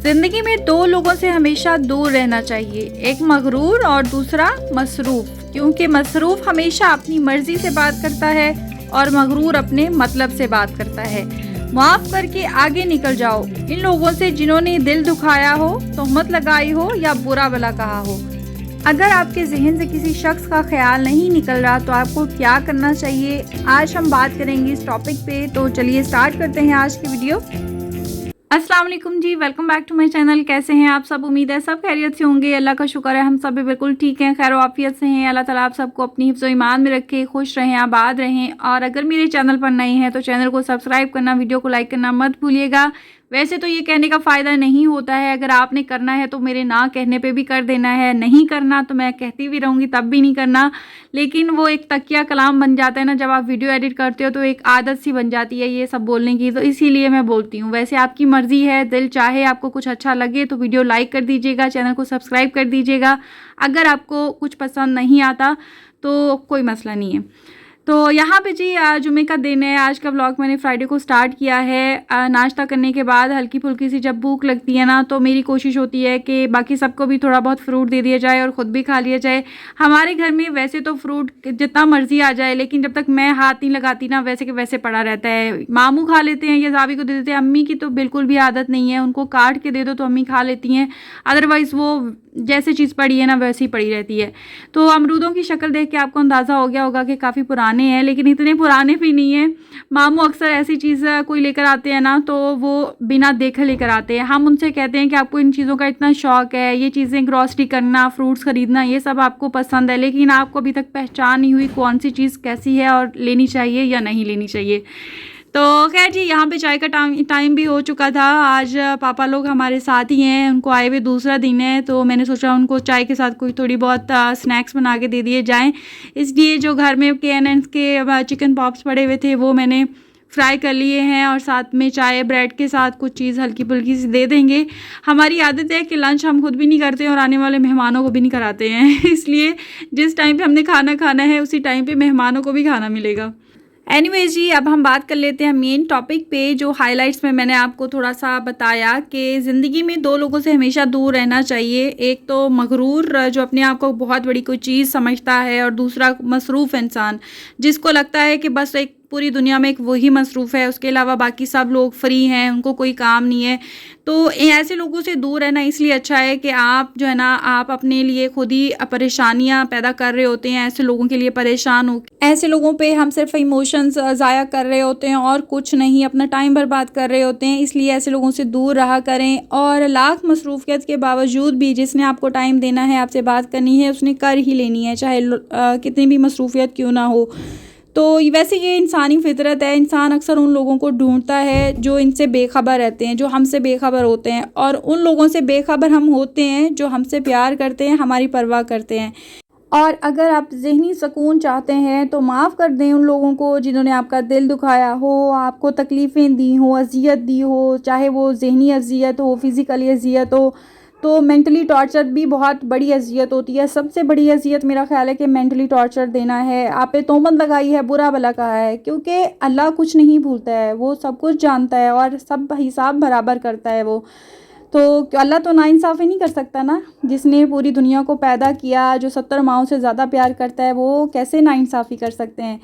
जिंदगी में दो लोगों से हमेशा दूर रहना चाहिए, एक मगरूर और दूसरा मसरूफ। क्योंकि मसरूफ हमेशा अपनी मर्जी से बात करता है और मगरूर अपने मतलब से बात करता है। माफ करके आगे निकल जाओ इन लोगों से जिन्होंने दिल दुखाया हो, तोहमत लगाई हो या बुरा भला कहा हो। अगर आपके जहन से किसी शख्स का ख्याल नहीं निकल रहा तो आपको क्या करना चाहिए, आज हम बात करेंगे इस टॉपिक पे। तो चलिए स्टार्ट करते हैं आज की वीडियो। अस्सलाम वालेकुम जी, welcome back to my channel. कैसे हैं आप सब? उम्मीद है सब खैरियत से होंगे। अल्लाह का शुक्र है हम सब भी बिल्कुल ठीक हैं, खैर आफियत से हैं। अल्लाह ताला आप सबको अपनी हिफ्ज़ ईमान में रखे, खुश रहें, आबाद रहें। और अगर मेरे चैनल पर नए हैं तो चैनल को सब्सक्राइब करना, वीडियो को लाइक करना मत भूलिएगा। वैसे तो ये कहने का फ़ायदा नहीं होता है, अगर आपने करना है तो मेरे ना कहने पे भी कर देना है, नहीं करना तो मैं कहती भी रहूँगी तब भी नहीं करना। लेकिन वो एक तकिया कलाम बन जाता है ना, जब आप वीडियो एडिट करते हो तो एक आदत सी बन जाती है ये सब बोलने की, तो इसीलिए मैं बोलती हूँ। वैसे आपकी मर्ज़ी है, दिल चाहे आपको कुछ अच्छा लगे तो वीडियो लाइक कर दीजिएगा, चैनल को सब्सक्राइब कर दीजिएगा। अगर आपको कुछ पसंद नहीं आता तो कोई मसला नहीं है। तो यहाँ पे जी जुमे का दिन है। आज का व्लॉग मैंने फ्राइडे को स्टार्ट किया है। नाश्ता करने के बाद हल्की फुल्की सी जब भूख लगती है ना, तो मेरी कोशिश होती है कि बाकी सबको भी थोड़ा बहुत फ्रूट दे दिया जाए और ख़ुद भी खा लिया जाए। हमारे घर में वैसे तो फ्रूट जितना मर्जी आ जाए, लेकिन जब तक मैं हाथ नहीं लगाती ना, वैसे के वैसे पड़ा रहता है। मामू खा लेते हैं या जावी को दे देते हैं, अम्मी की तो बिल्कुल भी आदत नहीं है, उनको काट के दे दो तो अम्मी खा लेती हैं, अदरवाइज़ वो जैसे चीज़ पड़ी है ना वैसे ही पड़ी रहती है। तो अमरूदों की शक्ल देख के आपको अंदाज़ा हो गया होगा कि काफ़ी पुराने हैं, लेकिन इतने पुराने भी नहीं हैं। मामू अक्सर ऐसी चीज़ कोई लेकर आते हैं ना, तो वो बिना देखे लेकर आते हैं। हम उनसे कहते हैं कि आपको इन चीज़ों का इतना शौक़ है, ये चीज़ें ग्रॉसरी करना, फ्रूट्स ख़रीदना, ये सब आपको पसंद है, लेकिन आपको अभी तक पहचान नहीं हुई कौन सी चीज़ कैसी है और लेनी चाहिए या नहीं लेनी चाहिए। तो खैर जी, यहाँ पे चाय का टाइम भी हो चुका था। आज पापा लोग हमारे साथ ही हैं, उनको आए हुए दूसरा दिन है, तो मैंने सोचा उनको चाय के साथ कोई थोड़ी बहुत स्नैक्स बना के दे दिए जाएं। इसलिए जो घर में KNN के चिकन पॉप्स पड़े हुए थे वो मैंने फ्राई कर लिए हैं और साथ में चाय ब्रेड के साथ कुछ चीज़ हल्की फुल्की सी दे देंगे। हमारी आदत है कि लंच हम खुद भी नहीं करते और आने वाले मेहमानों को भी नहीं कराते हैं इसलिए जिस टाइम पे हमने खाना खाना है उसी टाइम पे मेहमानों को भी खाना मिलेगा। एनीवेज जी, अब हम बात कर लेते हैं मेन टॉपिक पे। जो हाइलाइट्स में मैंने आपको थोड़ा सा बताया कि ज़िंदगी में दो लोगों से हमेशा दूर रहना चाहिए, एक तो मगरूर जो अपने आप को बहुत बड़ी कोई चीज़ समझता है, और दूसरा मसरूफ़ इंसान जिसको लगता है कि बस एक पूरी दुनिया में एक वही मसरूफ़ है, उसके अलावा बाकी सब लोग फ्री हैं, उनको कोई काम नहीं है। तो ऐसे लोगों से दूर रहना इसलिए अच्छा है कि आप जो है ना, आप अपने लिए खुद ही परेशानियां पैदा कर रहे होते हैं, ऐसे लोगों के लिए परेशान हो, ऐसे लोगों पे हम सिर्फ इमोशंस ज़ाया कर रहे होते हैं और कुछ नहीं, अपना टाइम बर्बाद कर रहे होते हैं। इसलिए ऐसे लोगों से दूर रहा करें, और लाख मसरूफियत के बावजूद भी जिसने आपको टाइम देना है, आपसे बात करनी है, उसने कर ही लेनी है, चाहे कितनी भी मसरूफियत क्यों ना हो। तो वैसे ये इंसानी फितरत है, इंसान अक्सर उन लोगों को ढूंढता है जो इनसे बेखबर रहते हैं, जो हमसे बेखबर होते हैं, और उन लोगों से बेखबर हम होते हैं जो हमसे प्यार करते हैं, हमारी परवाह करते हैं। और अगर आप ज़हनी सुकून चाहते हैं तो माफ़ कर दें उन लोगों को जिन्होंने आपका दिल दुखाया हो, आपको तकलीफ़ें दी हो, अज़ियत दी हो, चाहे वो ज़हनी अज़ियत हो, फ़िज़िकली अज़ियत हो। तो मेंटली टॉर्चर भी बहुत बड़ी अज़ियत होती है। सबसे बड़ी अज़ियत मेरा ख़्याल है कि मेंटली टॉर्चर देना है। आप पे तोहमत लगाई है, बुरा भला कहा है, क्योंकि अल्लाह कुछ नहीं भूलता है, वो सब कुछ जानता है और सब हिसाब बराबर करता है वो। तो अल्लाह तो नाइंसाफ़ी नहीं कर सकता ना, जिसने पूरी दुनिया को पैदा किया, जो 70 माओं से ज़्यादा प्यार करता है, वो कैसे नाइंसाफ़ी कर सकते हैं।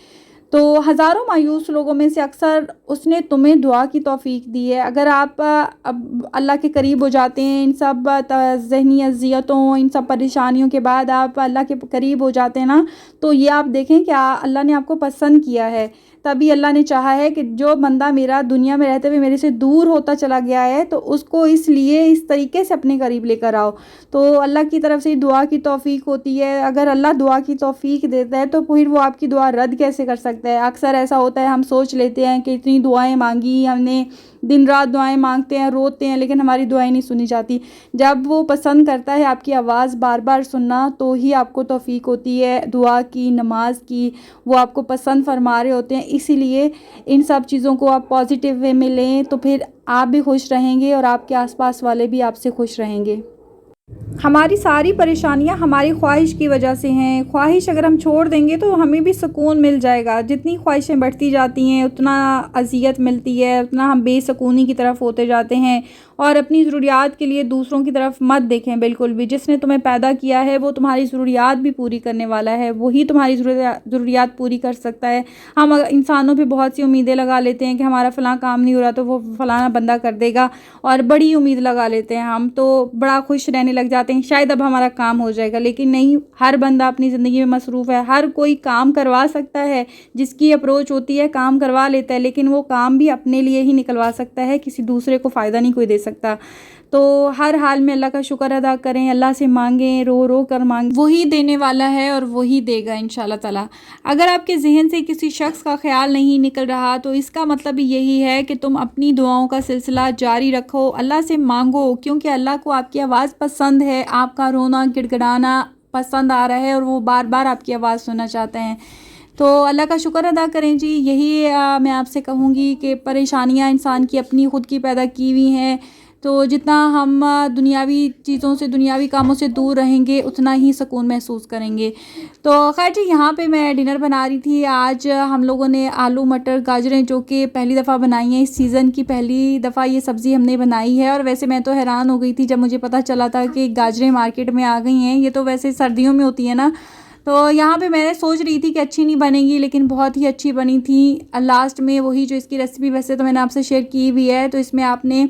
तो हज़ारों मायूस लोगों में से अक्सर उसने तुम्हें दुआ की तौफ़ीक दी है। अगर आप अब अल्लाह के करीब हो जाते हैं, इन सब ज़हनी अज़ियतों, इन सब परेशानियों के बाद आप अल्लाह के करीब हो जाते हैं ना, तो ये आप देखें कि अल्लाह ने आपको पसंद किया है। तभी अल्लाह ने चाहा है कि जो बंदा मेरा दुनिया में रहते हुए मेरे से दूर होता चला गया है, तो उसको इसलिए इस तरीके से अपने करीब लेकर आओ। तो अल्लाह की तरफ से दुआ की तौफ़ीक होती है। अगर अल्लाह दुआ की तौफ़ीक देता है तो फिर वो आपकी दुआ रद्द कैसे कर सकता है। अक्सर ऐसा होता है, हम सोच लेते हैं कि इतनी दुआएं मांगी हमने, दिन रात दुआएं मांगते हैं, रोते हैं, लेकिन हमारी दुआएं नहीं सुनी जाती। जब वो पसंद करता है आपकी आवाज़ बार बार सुनना, तो ही आपको तौफ़ीक होती है दुआ की, नमाज की। वो आपको पसंद फरमा रहे होते हैं। इसीलिए इन सब चीज़ों को आप पॉजिटिव वे में लें, तो फिर आप भी खुश रहेंगे और आपके आसपास वाले भी आपसे खुश रहेंगे। हमारी सारी परेशानियां हमारी ख्वाहिश की वजह से हैं। ख्वाहिश अगर हम छोड़ देंगे तो हमें भी सुकून मिल जाएगा। जितनी ख्वाहिशें बढ़ती जाती हैं उतना अज़ियत मिलती है, उतना हम बेसुकूनी की तरफ होते जाते हैं। और अपनी ज़रूरियात के लिए दूसरों की तरफ मत देखें बिल्कुल भी। जिसने तुम्हें पैदा किया है वो तुम्हारी ज़रूरियात भी पूरी करने वाला है, वही तुम्हारी ज़रूरियात पूरी कर सकता है। हम इंसानों पे बहुत सी उम्मीदें लगा लेते हैं कि हमारा फ़लाँ काम नहीं हो रहा तो वो फ़लाना बंदा कर देगा, और बड़ी उम्मीद लगा लेते हैं हम, तो बड़ा खुश रहने लग जाते हैं शायद अब हमारा काम हो जाएगा। लेकिन नहीं, हर बंदा अपनी ज़िंदगी में मसरूफ़ है। हर कोई काम करवा सकता है, जिसकी अप्रोच होती है काम करवा लेता है, लेकिन वो काम भी अपने लिए ही निकलवा सकता है, किसी दूसरे को फ़ायदा नहीं कोई दे सकता। तो हर हाल में अल्लाह का शुक्र अदा करें, अल्लाह से मांगें, रो रो कर मांगें, वही देने वाला है और वही देगा इंशाल्लाह ताला। अगर आपके जहन से किसी शख्स का ख्याल नहीं निकल रहा तो इसका मतलब यही है कि तुम अपनी दुआओं का सिलसिला जारी रखो, अल्लाह से मांगो, क्योंकि अल्लाह को आपकी आवाज़ पसंद है, आपका रोना गिड़गिड़ाना पसंद आ रहा है और वो बार बार आपकी आवाज़ सुनना चाहते हैं। तो अल्लाह का शुक्र अदा करें जी। यही मैं आपसे कहूँगी कि परेशानियाँ इंसान की अपनी ख़ुद की पैदा की हुई हैं। तो जितना हम दुनियावी चीज़ों से, दुनियावी कामों से दूर रहेंगे उतना ही सुकून महसूस करेंगे। तो खैर जी, यहाँ पे मैं डिनर बना रही थी। आज हम लोगों ने आलू मटर गाजरें, जो कि पहली दफ़ा बनाई हैं, इस सीज़न की पहली दफ़ा ये सब्ज़ी हमने बनाई है। और वैसे मैं तो हैरान हो गई थी जब मुझे पता चला था कि गाजरें मार्केट में आ गई हैं। ये तो वैसे सर्दियों में होती है ना। तो यहाँ पे मैंने सोच रही थी कि अच्छी नहीं बनेगी, लेकिन बहुत ही अच्छी बनी थी। लास्ट में वही जो इसकी रेसिपी वैसे तो मैंने आपसे शेयर की हुई है। तो इसमें आपने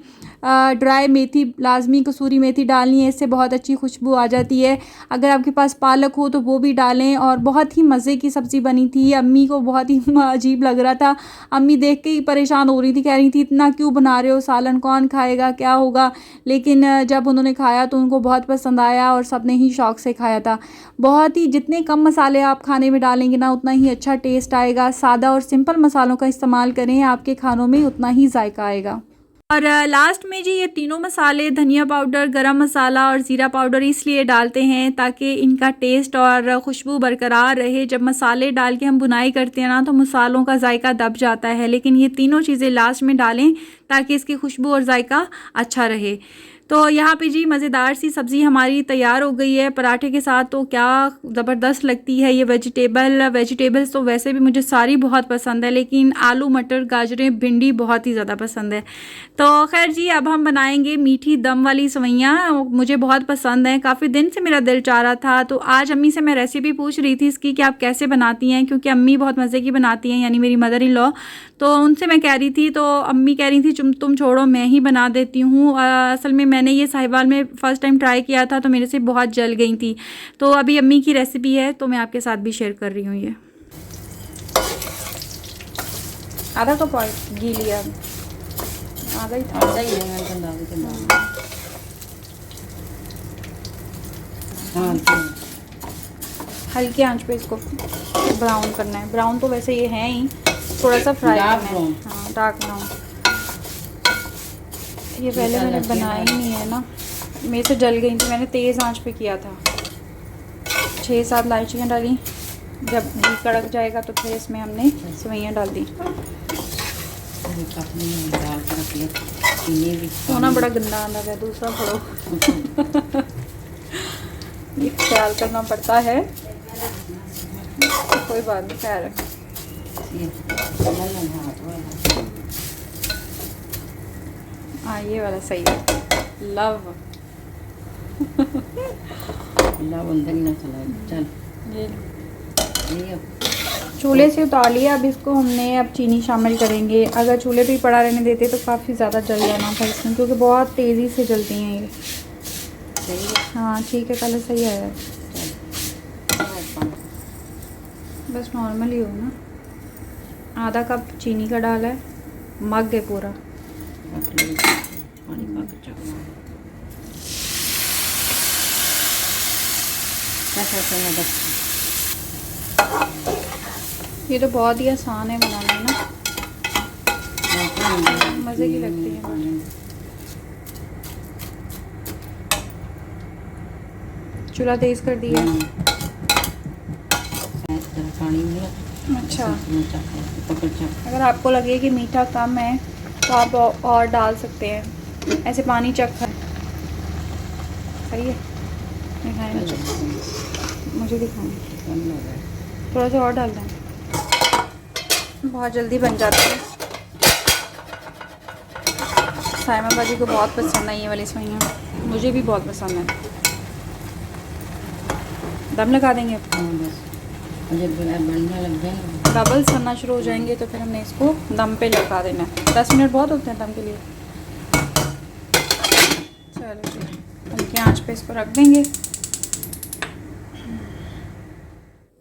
ड्राई मेथी, लाजमी कसूरी मेथी डालनी है, इससे बहुत अच्छी खुशबू आ जाती है। अगर आपके पास पालक हो तो वो भी डालें। और बहुत ही मज़े की सब्ज़ी बनी थी। अम्मी को बहुत ही अजीब लग रहा था, अम्मी देख के ही परेशान हो रही थी, कह रही थी इतना क्यों बना रहे हो, सालन कौन खाएगा, क्या होगा। लेकिन जब उन्होंने खाया तो उनको बहुत पसंद आया और सब ने ही शौक़ से खाया था। बहुत ही, जितने कम मसाले आप खाने में डालेंगे ना उतना ही अच्छा टेस्ट आएगा। सादा और सिंपल मसालों का इस्तेमाल करें, आपके खानों में उतना ही जायका आएगा। और लास्ट में जी ये तीनों मसाले, धनिया पाउडर, गरम मसाला और ज़ीरा पाउडर, इसलिए डालते हैं ताकि इनका टेस्ट और खुशबू बरकरार रहे। जब मसाले डाल के हम बुनाई करते हैं ना तो मसालों का जायका दब जाता है, लेकिन ये तीनों चीज़ें लास्ट में डालें ताकि इसकी खुशबू और जायका अच्छा रहे। तो यहाँ पे जी मज़ेदार सी सब्ज़ी हमारी तैयार हो गई है पराठे के साथ। तो क्या ज़बरदस्त लगती है ये वेजिटेबल्स तो वैसे भी मुझे सारी बहुत पसंद है, लेकिन आलू मटर गाजरें भिंडी बहुत ही ज़्यादा पसंद है। तो खैर जी, अब हम बनाएंगे मीठी दम वाली सेवइयाँ। मुझे बहुत पसंद है, काफ़ी दिन से मेरा दिल चाह रहा था। तो आज अम्मी से मैं रेसिपी पूछ रही थी इसकी कि आप कैसे बनाती हैं, क्योंकि अम्मी बहुत मज़े की बनाती हैं, यानी मेरी मदर इन लॉ। तो उनसे मैं कह रही थी, तो अम्मी कह रही थी तुम छोड़ो, मैं ही बना देती हूँ। असल में मैंने ये साहिवाल में फ़र्स्ट टाइम ट्राई किया था तो मेरे से बहुत जल गई थी। तो अभी अम्मी की रेसिपी है तो मैं आपके साथ भी शेयर कर रही हूँ। ये आधा कप घी लिया, आधा ही था। हल्की आंच पे इसको ब्राउन करना है। ब्राउन तो वैसे ये है ही, थोड़ा सा फ्राई करना है। हाँ, डार्क ब्राउन। ये पहले मैंने बनाया ही नहीं है ना, मेरे से जल गई थी। मैंने तेज़ आंच पे किया था। 6-7 इलायचियाँ डाली। जब घी कड़क जाएगा तो फिर इसमें हमने सेवइयाँ डाल दी। सोना बड़ा गंदा आंदा है, दूसरा फोड़ो। ये ख्याल करना पड़ता है, कोई बात नहीं। खैर हाँ, ये वाला सही है। लव अंदर ही ना चला। चल ये चूल्हे से उतार लिया। अब इसको हमने अब चीनी शामिल करेंगे। अगर चूल्हे पे ही पड़ा रहने देते तो काफ़ी ज़्यादा जल जाना था इसमें, क्योंकि बहुत तेज़ी से जलती हैं ये। हाँ ठीक है, कलर सही है। बस नॉर्मल ही हो ना। आधा कप चीनी का डाला है, मग है पूरा। ये तो बहुत ही आसान है बनाना ना, मज़े की लगती है। चूल्हा तेज़ कर दिया। अच्छा, अगर आपको लगे कि मीठा कम है तो आप और डाल सकते हैं। ऐसे पानी चखा सही है। मुझे दिखाएं, थोड़ा सा और डाल दें, बहुत जल्दी बन जाती है। साइमा बाजी को बहुत पसंद है ये वाली सवैयाँ, मुझे भी बहुत पसंद है। दम लगा देंगे अब, मुझे बनने लग जाएंगे, बबल्स बनना शुरू हो जाएंगे तो फिर हमने इसको दम पे लगा देना है। 10 मिनट बहुत होते हैं दम के लिए। चलो जी, हल्की आंच पे इसको रख देंगे।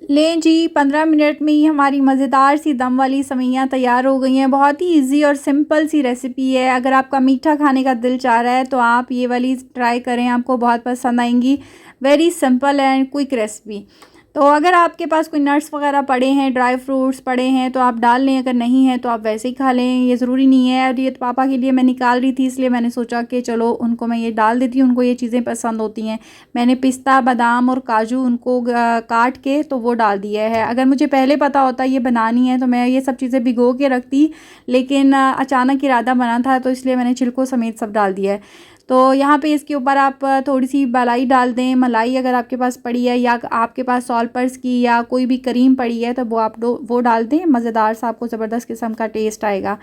लें जी, 15 मिनट में ही हमारी मज़ेदार सी दम वाली सवैयाँ तैयार हो गई हैं। बहुत ही इजी और सिंपल सी रेसिपी है। अगर आपका मीठा खाने का दिल चाह रहा है तो आप ये वाली ट्राई करें, आपको बहुत पसंद आएंगी। Very simple and quick recipe. तो अगर आपके पास कोई नट्स वगैरह पड़े हैं, ड्राई फ्रूट्स पड़े हैं तो आप डाल लें, अगर नहीं है तो आप वैसे ही खा लें, ये ज़रूरी नहीं है। और ये तो पापा के लिए मैं निकाल रही थी, इसलिए मैंने सोचा कि चलो उनको मैं ये डाल देती हूँ, उनको ये चीज़ें पसंद होती हैं। मैंने पिस्ता, बादाम और काजू उनको काट के तो वो डाल दिया है। अगर मुझे पहले पता होता ये बनानी है तो मैं ये सब चीज़ें भिगो के रखती, लेकिन अचानक इरादा बना था तो इसलिए मैंने छिलकों समेत सब डाल दिया है। तो यहाँ पे इसके ऊपर आप थोड़ी सी मलाई डाल दें, मलाई अगर आपके पास पड़ी है, या आपके पास सॉल्पर्स की या कोई भी क्रीम पड़ी है तो वो आप वो डाल दें। मज़ेदार सा आपको ज़बरदस्त किस्म का टेस्ट आएगा।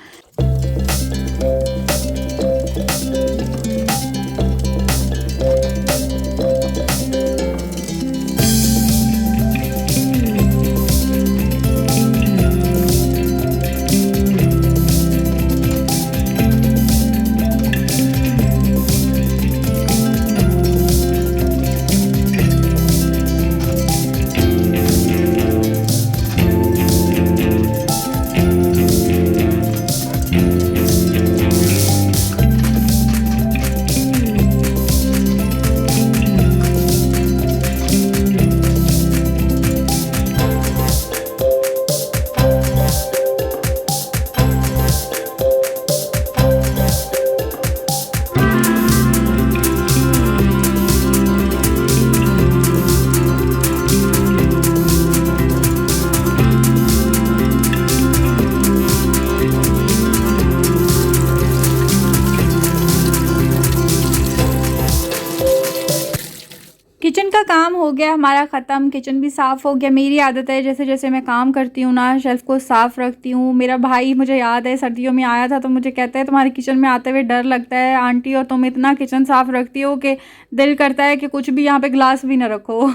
किचन का काम हो गया हमारा ख़त्म, किचन भी साफ़ हो गया। मेरी आदत है जैसे जैसे मैं काम करती हूँ ना, शेल्फ़ को साफ़ रखती हूँ। मेरा भाई, मुझे याद है सर्दियों में आया था तो मुझे कहता है तुम्हारे किचन में आते हुए डर लगता है आंटी, और तुम इतना किचन साफ़ रखती हो कि दिल करता है कि कुछ भी यहाँ पे ग्लास भी ना रखो।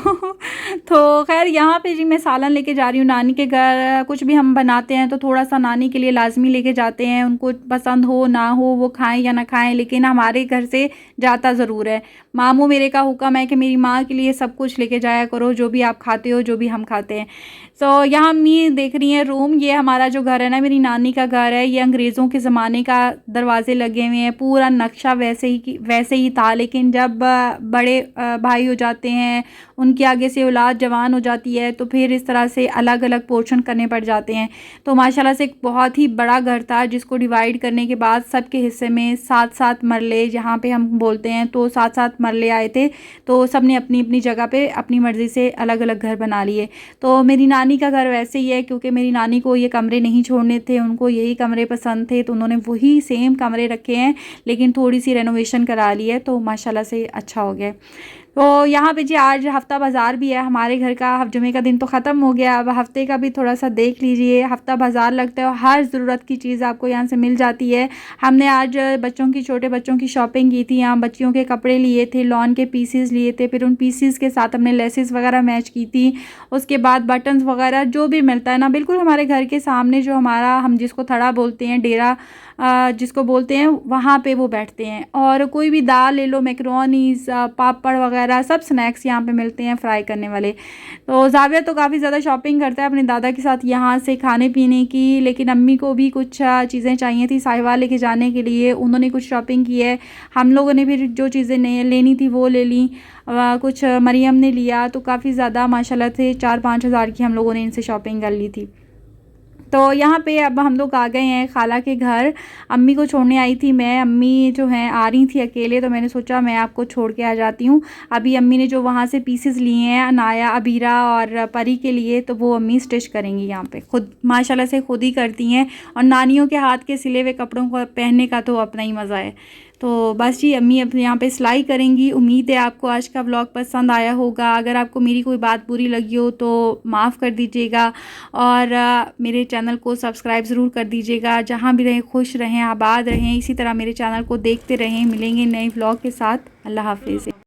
तो खैर यहाँ पे जी मैं सालन लेके जा रही हूँ नानी के घर। कुछ भी हम बनाते हैं तो थोड़ा सा नानी के लिए लाजमी लेके जाते हैं, उनको पसंद हो ना हो, वो खाएँ या ना खाएँ, लेकिन हमारे घर से जाता ज़रूर है। मामू मेरे का हुक्म है कि मेरी माँ के लिए सब कुछ लेके जाया करो, जो भी आप खाते हो, जो भी हम खाते हैं। तो यहाँ अम्मी देख रही हैं रूम। ये हमारा जो घर है ना, मेरी नानी का घर है। ये अंग्रेज़ों के ज़माने का दरवाजे लगे हुए हैं, पूरा नक्शा वैसे ही था। लेकिन जब बड़े भाई हो जाते हैं, उनके आगे से औलाद जवान हो जाती है, तो फिर इस तरह से अलग अलग पोर्शन करने पड़ जाते हैं। तो माशाल्लाह से एक बहुत ही बड़ा घर था, जिसको डिवाइड करने के बाद सबके हिस्से में 7-7 मरले, जहाँ पे हम बोलते हैं, तो 7-7 मरले आए थे। तो सब ने अपनी अपनी जगह पे अपनी मर्ज़ी से अलग अलग घर बना लिए। तो मेरी नानी का घर वैसे ही है, क्योंकि मेरी नानी को ये कमरे नहीं छोड़ने थे, उनको यही कमरे पसंद थे, तो उन्होंने वही सेम कमरे रखे हैं, लेकिन थोड़ी सी रेनोवेशन करा ली है, तो माशाल्लाह से अच्छा हो गया। तो यहाँ पे जी आज हफ्ता बाज़ार भी है हमारे घर का। जुमे का दिन तो ख़त्म हो गया, अब हफ्ते का भी थोड़ा सा देख लीजिए। हफ्ता बाज़ार लगता है, हर ज़रूरत की चीज़ आपको यहाँ से मिल जाती है। हमने आज बच्चों की, छोटे बच्चों की शॉपिंग की थी। यहाँ बच्चियों के कपड़े लिए थे, लॉन के पीसीस लिए थे, फिर उन पीसीस के साथ हमने लेसेस वगैरह मैच की थी। उसके बाद बटन्स वगैरह जो भी मिलता है ना, बिल्कुल हमारे घर के सामने जो हमारा, हम जिसको थड़ा बोलते हैं, डेरा जिसको बोलते हैं, वहाँ पे वो बैठते हैं। और कोई भी दाल ले लो, मैक्रोनीस, पापड़ वगैरह सब स्नैक्स यहाँ पे मिलते हैं फ्राई करने वाले। तो जाविया तो काफ़ी ज़्यादा शॉपिंग करता है अपने दादा के साथ यहाँ से खाने पीने की, लेकिन अम्मी को भी कुछ चीज़ें चाहिए थी साहिवाल लेके जाने के लिए, उन्होंने कुछ शॉपिंग की है। हम लोगों ने फिर जो चीज़ें लेनी थी वो ले ली, कुछ मरियम ने लिया। तो काफ़ी ज़्यादा माशाल्लाह से 4-5 हज़ार की हम लोगों ने इनसे शॉपिंग कर ली थी। तो यहाँ पे अब हम लोग आ गए हैं खाला के घर। अम्मी को छोड़ने आई थी मैं, अम्मी जो हैं आ रही थी अकेले, तो मैंने सोचा मैं आपको छोड़ के आ जाती हूँ। अभी अम्मी ने जो वहाँ से पीसेस लिए हैं अनाया, अबीरा और परी के लिए, तो वो अम्मी स्टिच करेंगी यहाँ पे, खुद माशाल्लाह से खुद ही करती हैं। और नानियों के हाथ के सिले हुए कपड़ों को पहनने का तो अपना ही मज़ा है। तो बस जी अम्मी अपने यहाँ पे सिलाई करेंगी। उम्मीद है आपको आज का व्लॉग पसंद आया होगा। अगर आपको मेरी कोई बात बुरी लगी हो तो माफ़ कर दीजिएगा और मेरे चैनल को सब्सक्राइब ज़रूर कर दीजिएगा। जहाँ भी रहें खुश रहें, आबाद रहें, इसी तरह मेरे चैनल को देखते रहें। मिलेंगे नए व्लॉग के साथ। अल्लाह हाफिज़।